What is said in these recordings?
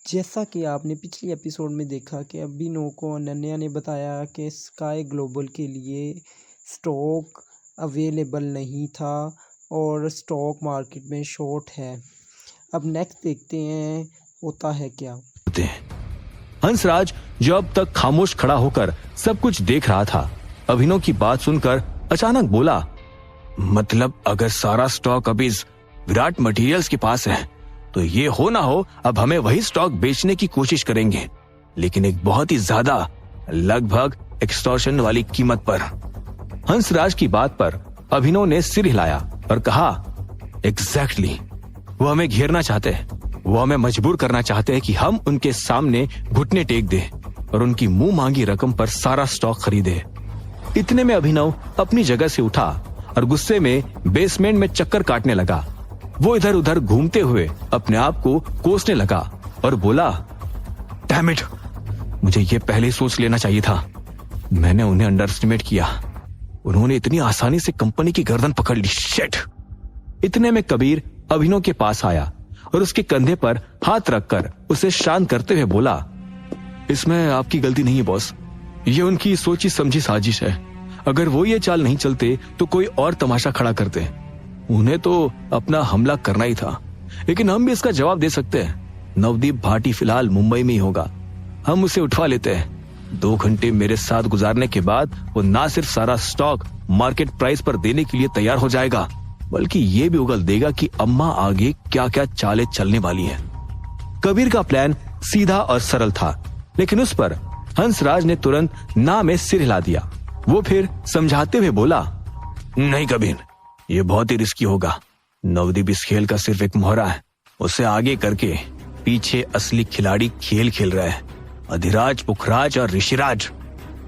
जैसा कि आपने पिछले एपिसोड में देखा कि अभिनव को अनन्या ने बताया कि स्काई ग्लोबल के लिए स्टॉक अवेलेबल नहीं था और स्टॉक मार्केट में शॉर्ट है। अब नेक्स्ट देखते हैं होता है क्या। हंसराज जो अब तक खामोश खड़ा होकर सब कुछ देख रहा था, अभिनव की बात सुनकर अचानक बोला, मतलब अगर सारा स्टॉक अभी विराट मटेरियल्स के पास है तो ये हो ना हो अब हमें वही स्टॉक बेचने की कोशिश करेंगे, लेकिन एक बहुत ही ज्यादा लगभग एक्सटॉर्शन वाली कीमत पर। हंसराज की बात पर अभिनव ने सिर हिलाया और कहा, एग्जैक्टली, वो हमें घेरना चाहते हैं, वो हमें मजबूर करना चाहते हैं कि हम उनके सामने घुटने टेक दें और उनकी मुंह मांगी रकम पर सारा स्टॉक खरीदे। इतने में अभिनव अपनी जगह से उठा और गुस्से में बेसमेंट में चक्कर काटने लगा। वो इधर उधर घूमते हुए अपने आप को कोसने लगा और बोला, डैम इट, मुझे ये पहले ही सोच लेना चाहिए था। मैंने उन्हें अंडर एस्टिमेट किया। उन्होंने इतनी आसानी से कंपनी की गर्दन पकड़ ली। शिट। इतने में कबीर अभिनव के पास आया और उसके कंधे पर हाथ रखकर उसे शांत करते हुए बोला, इसमें आपकी गलती नहीं है बॉस, ये उनकी सोची समझी साजिश है। अगर वो ये चाल नहीं चलते तो कोई और तमाशा खड़ा करते। उन्हें तो अपना हमला करना ही था, लेकिन हम भी इसका जवाब दे सकते हैं। नवदीप भाटी फिलहाल मुंबई में ही होगा, हम उसे उठवा लेते हैं। 2 घंटे मेरे साथ गुजारने के बाद वो ना सिर्फ सारा स्टॉक मार्केट प्राइस पर देने के लिए तैयार हो जाएगा, बल्कि ये भी उगल देगा कि अम्मा आगे क्या क्या चालें चलने वाली हैं। कबीर का प्लान सीधा और सरल था, लेकिन उस पर हंसराज ने तुरंत ना में सिर हिला दिया। वो फिर समझाते हुए बोला, नहीं कबीर, ये बहुत ही रिस्की होगा। नवदीप इस खेल का सिर्फ एक मोहरा है, उसे आगे करके पीछे असली खिलाड़ी खेल खेल रहा है, अधिराज, पुखराज और ऋषिराज।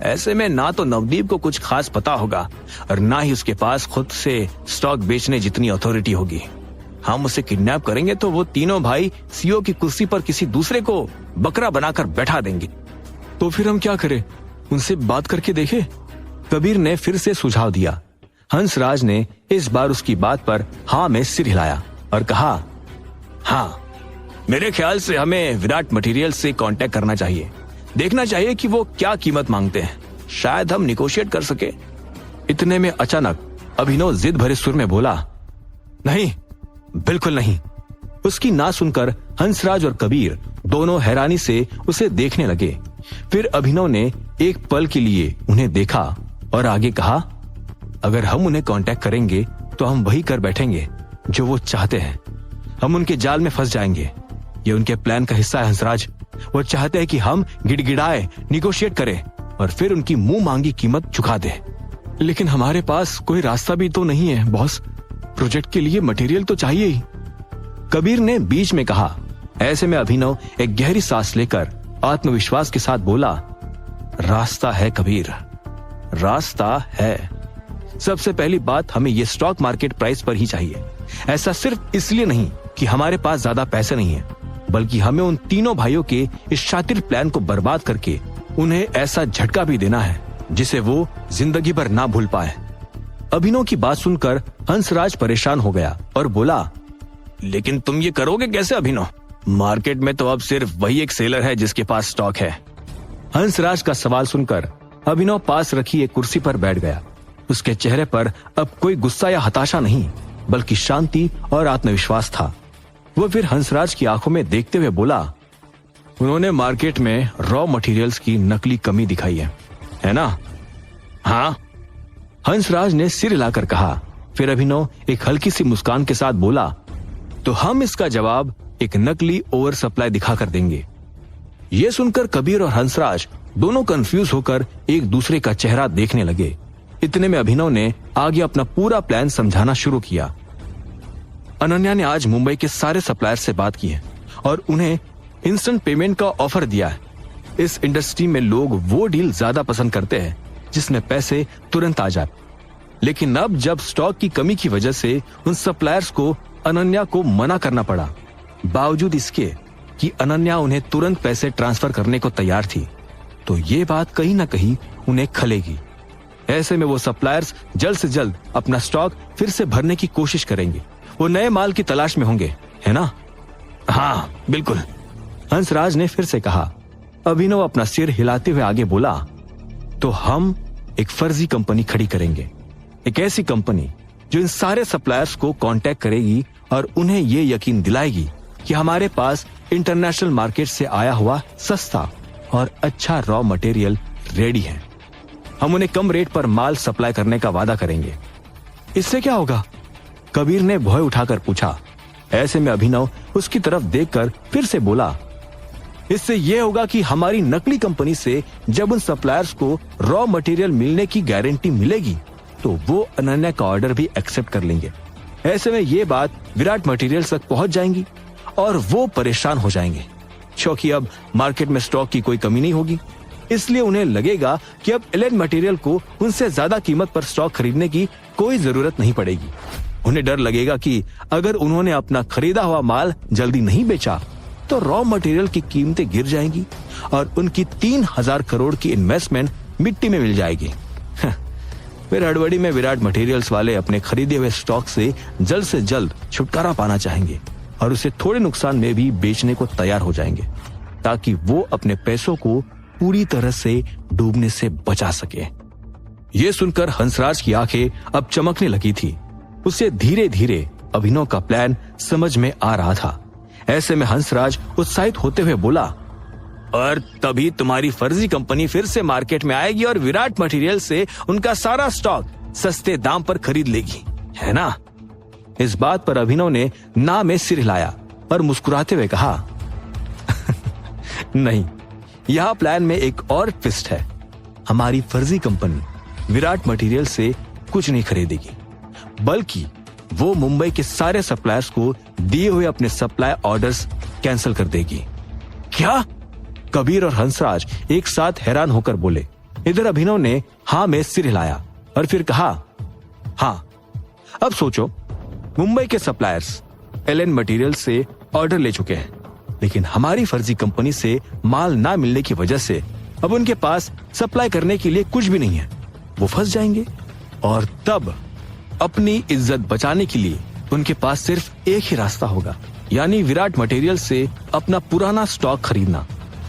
ऐसे में ना तो नवदीप को कुछ खास पता होगा और ना ही उसके पास खुद से स्टॉक बेचने जितनी अथॉरिटी होगी। हम उसे किडनैप करेंगे तो वो तीनों भाई सीईओ की कुर्सी पर किसी दूसरे को बकरा बनाकर बैठा देंगे। तो फिर हम क्या करें, उनसे बात करके देखें? कबीर ने फिर से सुझाव दिया। हंसराज ने इस बार उसकी बात पर हाँ में सिर हिलाया और कहा, हाँ, मेरे ख्याल से हमें विराट मटेरियल से कांटेक्ट करना चाहिए, देखना चाहिए कि वो क्या कीमत मांगते हैं, शायद हम निगोशिएट कर सके। इतने में अचानक अभिनव जिद भरे सुर में बोला, नहीं, बिल्कुल नहीं। उसकी ना सुनकर हंसराज और कबीर दोनों हैरानी से उसे देखने लगे। फिर अभिनव ने एक पल के लिए उन्हें देखा और आगे कहा, अगर हम उन्हें कांटेक्ट करेंगे तो हम वही कर बैठेंगे जो वो चाहते हैं। हम उनके जाल में फंस जाएंगे। ये उनके प्लान का हिस्सा है हंसराज। वो चाहते हैं कि हम गिड़गिड़ाए, निगोशिएट करें और फिर उनकी मुंह मांगी कीमत चुका दें। लेकिन हमारे पास कोई रास्ता भी तो नहीं है बॉस, प्रोजेक्ट के लिए मटेरियल तो चाहिए ही। कबीर ने बीच में कहा। ऐसे में अभिनव एक गहरी सांस लेकर आत्मविश्वास के साथ बोला, रास्ता है कबीर, रास्ता है। सबसे पहली बात, हमें ये स्टॉक मार्केट प्राइस पर ही चाहिए। ऐसा सिर्फ इसलिए नहीं कि हमारे पास ज्यादा पैसे नहीं है, बल्कि हमें उन तीनों भाइयों के इस शातिर प्लान को बर्बाद करके उन्हें ऐसा झटका भी देना है जिसे वो जिंदगी भर ना भूल पाए। अभिनव की बात सुनकर हंसराज परेशान हो गया और बोला, लेकिन तुम ये करोगे कैसे अभिनव? मार्केट में तो अब सिर्फ वही एक सेलर है जिसके पास स्टॉक है। हंसराज का सवाल सुनकर अभिनव पास रखी एक कुर्सी पर बैठ गया। उसके चेहरे पर अब कोई गुस्सा या हताशा नहीं, बल्कि शांति और आत्मविश्वास था। वो फिर हंसराज की आंखों में देखते हुए बोला, उन्होंने मार्केट में रॉ मटेरियल्स की नकली कमी दिखाई है ना? हाँ, हंसराज ने सिर हिलाकर कहा। फिर अभिनव एक हल्की सी मुस्कान के साथ बोला, तो हम इसका जवाब एक नकली ओवर सप्लाई दिखाकर देंगे। ये सुनकर कबीर और हंसराज दोनों कंफ्यूज होकर एक दूसरे का चेहरा देखने लगे। इतने में अभिनव ने आगे अपना पूरा प्लान समझाना शुरू किया। अनन्या ने आज मुंबई के सारे सप्लायर से बात की है और उन्हें इंस्टेंट पेमेंट का ऑफर दिया है। इस इंडस्ट्री में लोग वो डील ज्यादा पसंद करते हैं जिसमें पैसे तुरंत आ जाए। लेकिन अब जब स्टॉक की कमी की वजह से उन सप्लायर्स को अनन्या को मना करना पड़ा, बावजूद इसके कि अनन्या उन्हें तुरंत पैसे ट्रांसफर करने को तैयार थी, तो ये बात कहीं ना कहीं उन्हें खलेगी। ऐसे में वो सप्लायर्स जल्द से जल्द अपना स्टॉक फिर से भरने की कोशिश करेंगे। वो नए माल की तलाश में होंगे, है ना? हाँ, बिल्कुल। हंसराज ने फिर से कहा। अभिनव अपना सिर हिलाते हुए आगे बोला, तो हम एक फर्जी कंपनी खड़ी करेंगे, एक ऐसी कंपनी जो इन सारे सप्लायर्स को कांटेक्ट करेगी और उन्हें ये यकीन दिलाएगी कि हमारे पास इंटरनेशनल मार्केट से आया हुआ सस्ता और अच्छा रॉ मटेरियल रेडी है। हम उन्हें कम रेट पर माल सप्लाई करने का वादा करेंगे। इससे क्या होगा? कबीर ने भौं उठाकर पूछा। ऐसे में अभिनव उसकी तरफ देखकर फिर से बोला, इससे यह होगा कि हमारी नकली कंपनी से जब उन सप्लायर्स को रॉ मटेरियल मिलने की गारंटी मिलेगी तो वो अनन्या का ऑर्डर भी एक्सेप्ट कर लेंगे। ऐसे में ये बात विराट मटेरियल्स तक पहुंच जाएंगी और वो परेशान हो जाएंगे, क्योंकि अब मार्केट में स्टॉक की कोई कमी नहीं होगी। इसलिए उन्हें लगेगा कि अब एलेन मटेरियल को उनसे ज्यादा कीमत पर स्टॉक खरीदने की कोई जरूरत नहीं पड़ेगी। उन्हें डर लगेगा कि अगर उन्होंने अपना खरीदा हुआ माल जल्दी नहीं बेचा तो रॉ मटेरियल की कीमतें गिर जाएंगी और उनकी 3000 करोड़ की इन्वेस्टमेंट मिट्टी में मिल जाएगी। फिर हड़बड़ी में विराट मटेरियल्स वाले अपने खरीदे हुए स्टॉक से जल्द छुटकारा पाना चाहेंगे और उसे थोड़े नुकसान में भी बेचने को तैयार हो जाएंगे, ताकि वो अपने पैसों को पूरी तरह से डूबने से बचा सके। ये सुनकर हंसराज की आंखें अब चमकने लगी थी। उसे धीरे धीरे अभिनव का प्लान समझ में आ रहा था। ऐसे में हंसराज उत्साहित होते हुए बोला, और तभी तुम्हारी फर्जी कंपनी फिर से मार्केट में आएगी और विराट मटेरियल से उनका सारा स्टॉक सस्ते दाम पर खरीद लेगी, है ना? इस बात पर अभिनव ने ना में सिर हिलाया और मुस्कुराते हुए कहा, नहीं, यह प्लान में एक और ट्विस्ट है। हमारी फर्जी कंपनी विराट मटेरियल से कुछ नहीं खरीदेगी, बल्कि वो मुंबई के सारे सप्लायर्स को दिए हुए अपने सप्लाई ऑर्डर्स कैंसिल कर देगी। क्या? कबीर और हंसराज एक साथ हैरान होकर बोले। इधर अभिनव ने हाँ में सिर हिलाया और फिर कहा, हाँ, अब सोचो, मुंबई के सप्लायर्स एलेन मटेरियल से ऑर्डर ले चुके हैं, लेकिन हमारी फर्जी कंपनी से माल ना मिलने की वजह से अब उनके पास सप्लाई करने के लिए कुछ भी नहीं है। वो फंस जाएंगे और तब अपनी इज्जत बचाने के लिए उनके पास सिर्फ एक ही रास्ता होगा, यानी विराट मटेरियल से अपना पुराना स्टॉक खरीदना,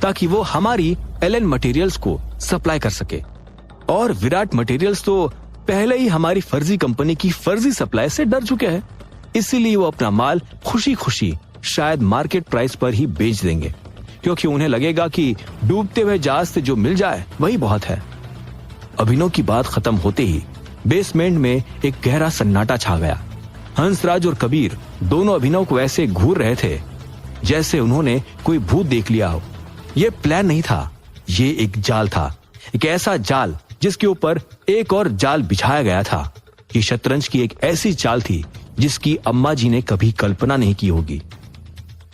ताकि वो हमारी एलेन मटेरियल्स को सप्लाई कर सके। और विराट मटेरियल्स तो पहले ही हमारी फर्जी कंपनी की फर्जी सप्लाई से डर चुके हैं, इसीलिए वो अपना माल खुशी खुशी शायद मार्केट प्राइस पर ही बेच देंगे, क्योंकि उन्हें लगेगा कि डूबते हुए जहाज से जो मिल जाए वही बहुत है। अभिनव की बात खत्म होते ही बेसमेंट में एक गहरा सन्नाटा छा गया। हंसराज और कबीर दोनों अभिनव को ऐसे घूर रहे थे जैसे उन्होंने कोई भूत देख लिया हो। ये प्लान नहीं था, ये एक जाल था, एक ऐसा जाल जिसके ऊपर एक और जाल बिछाया गया था। ये शतरंज की एक ऐसी चाल थी जिसकी अम्मा जी ने कभी कल्पना नहीं की होगी।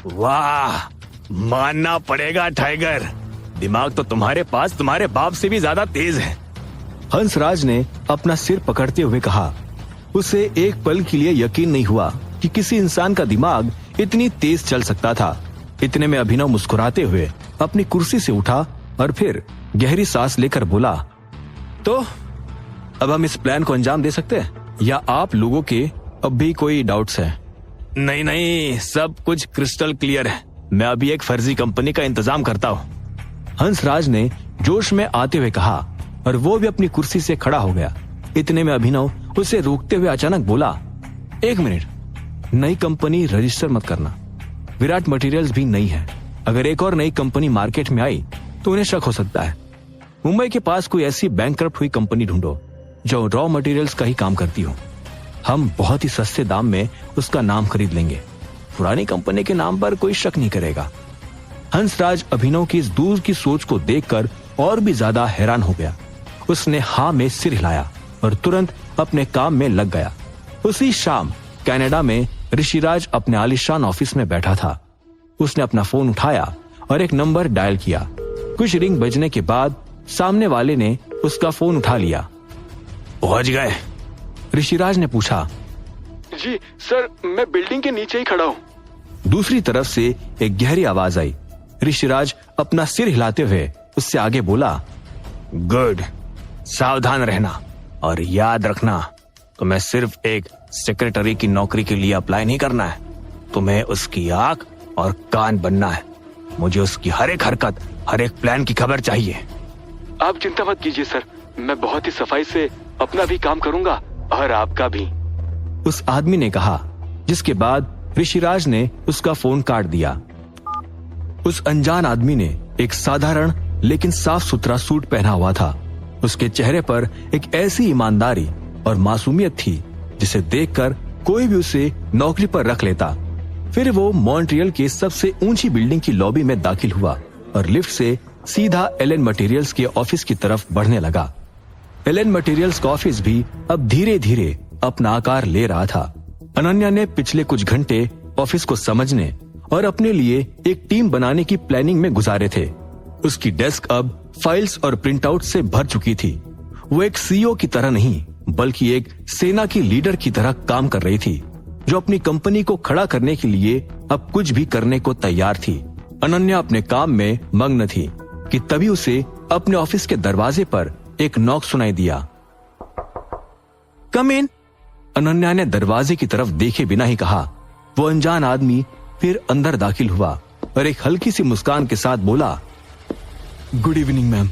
वाह, मानना पड़ेगा टाइगर, दिमाग तो तुम्हारे पास तुम्हारे बाप से भी ज्यादा तेज है। हंसराज ने अपना सिर पकड़ते हुए कहा। उसे एक पल के लिए यकीन नहीं हुआ कि किसी इंसान का दिमाग इतनी तेज चल सकता था। इतने में अभिनव मुस्कुराते हुए अपनी कुर्सी से उठा और फिर गहरी सांस लेकर बोला, तो अब हम इस प्लान को अंजाम दे सकते हैं, या आप लोगों के अब भी कोई डाउट्स हैं? नहीं नहीं, सब कुछ क्रिस्टल क्लियर है। मैं अभी एक फर्जी कंपनी का इंतजाम करता हूँ। हंसराज ने जोश में आते हुए कहा और वो भी अपनी कुर्सी से खड़ा हो गया। इतने में अभिनव उसे रोकते हुए अचानक बोला, एक मिनट, नई कंपनी रजिस्टर मत करना। विराट मटेरियल्स भी नई है। अगर एक और नई कंपनी मार्केट में आई तो उन्हें शक हो सकता है। मुंबई के पास कोई ऐसी बैंकक्रप्ट हुई कंपनी ढूंढो जो रॉ मटेरियल्स का ही काम करती हो। हम बहुत ही सस्ते दाम में उसका नाम खरीद लेंगे। पुरानी कंपनी के नाम पर कोई शक नहीं करेगा। हंसराज अभिनव की इस दूर की सोच को देखकर और भी ज्यादा हैरान हो गया। उसने हाँ में सिर हिलाया और तुरंत अपने काम में लग गया। उसी शाम कनाडा में ऋषिराज अपने आलीशान ऑफिस में बैठा था। उसने अपना फोन उठाया और एक नंबर डायल किया। कुछ रिंग बजने के बाद सामने वाले ने उसका फोन उठा लिया। पहुंच गए? ऋषिराज ने पूछा। जी सर, मैं बिल्डिंग के नीचे ही खड़ा हूँ। दूसरी तरफ से एक गहरी आवाज आई। ऋषिराज अपना सिर हिलाते हुए उससे आगे बोला, गुड, सावधान रहना और याद रखना, तुम्हें सिर्फ एक सेक्रेटरी की नौकरी के लिए अप्लाई नहीं करना है, तुम्हें उसकी आंख और कान बनना है। मुझे उसकी हर एक हरकत, हर एक प्लान की खबर चाहिए। आप चिंता मत कीजिए सर, मैं बहुत ही सफाई से अपना भी काम करूंगा और आपका भी। उस आदमी ने कहा, जिसके बाद ऋषिराज ने उसका फोन काट दिया। उस अनजान आदमी ने एक साधारण लेकिन साफ सुथरा सूट पहना हुआ था। उसके चेहरे पर एक ऐसी ईमानदारी और मासूमियत थी जिसे देखकर कोई भी उसे नौकरी पर रख लेता। फिर वो मॉन्ट्रियल के सबसे ऊंची बिल्डिंग की लॉबी में दाखिल हुआ और लिफ्ट से सीधा एलन मटेरियल्स के ऑफिस की तरफ बढ़ने लगा। एलन मटेरियल्स का ऑफिस भी अब धीरे धीरे अपना आकार ले रहा था। अनन्या ने पिछले कुछ घंटे ऑफिस को समझने और अपने लिए एक टीम बनाने की प्लानिंग में गुजारे थे। उसकी डेस्क अब फाइल्स और प्रिंटआउट से भर चुकी थी। वो एक सीईओ की तरह नहीं बल्कि एक सेना की लीडर की तरह काम कर रही थी, जो अपनी कंपनी को खड़ा करने के लिए अब कुछ भी करने को तैयार थी। अनन्या अपने काम में मग्न थी कि तभी उसे अपने ऑफिस के दरवाजे पर एक नॉक सुनाई दिया। कम इन। अनन्या ने दरवाजे की तरफ देखे बिना ही कहा। वो अनजान आदमी फिर अंदर दाखिल हुआ और एक हल्की सी मुस्कान के साथ बोला, गुड इवनिंग मैम,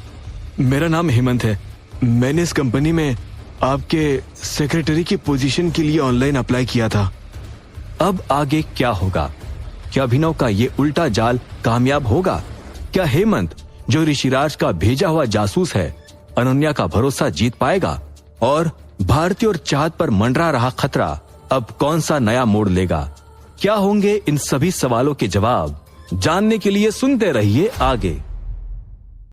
मेरा नाम हेमंत है। मैंने इस कंपनी में आपके सेक्रेटरी की पोजीशन के लिए ऑनलाइन अप्लाई किया था। अब आगे क्या होगा? क्या अभिनव का ये उल्टा जाल कामयाब होगा? क्या हेमंत, जो ऋषिराज का भेजा हुआ जासूस है, अनन्या का भरोसा जीत पाएगा? और भारतीय और चाहत पर मंडरा रहा खतरा अब कौन सा नया मोड़ लेगा? क्या होंगे इन सभी सवालों के जवाब? जानने के लिए सुनते रहिए आगे।